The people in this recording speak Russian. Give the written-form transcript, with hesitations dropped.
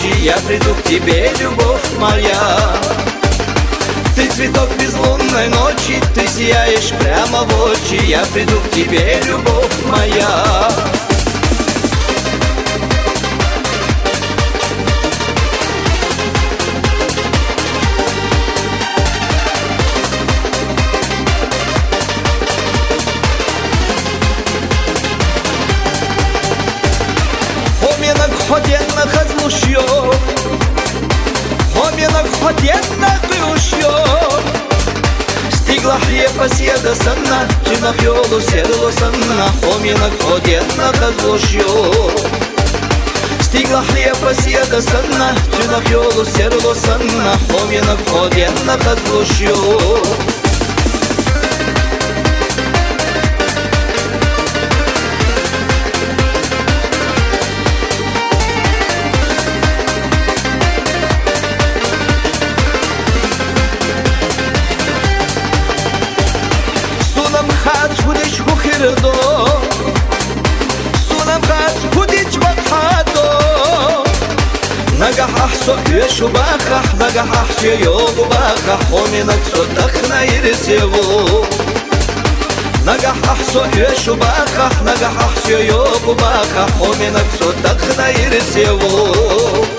ночи я приду к тебе, любовь моя. Ты цветок безлунной ночи, ты сияешь прямо в очи, я приду к тебе, любовь моя. Ходенна хазлушьо, хоменок ходенна кушьо. Стигла хлеба седа санна, цинах йолу седло санна, хоменок ходенна хазлушьо. Стигла хлеба седа санна, цинах йолу седло санна, хоменок ходенна хазлушьо. Сунам хас худич ватхадо. Нагах ахсо ешу бахах, нагах ахсо йогу бахах, хоменок сотах на ирсеву. Нагах ахсо ешу бахах, нагах ахсо йогу бахах, хоменок сотах на ирсеву.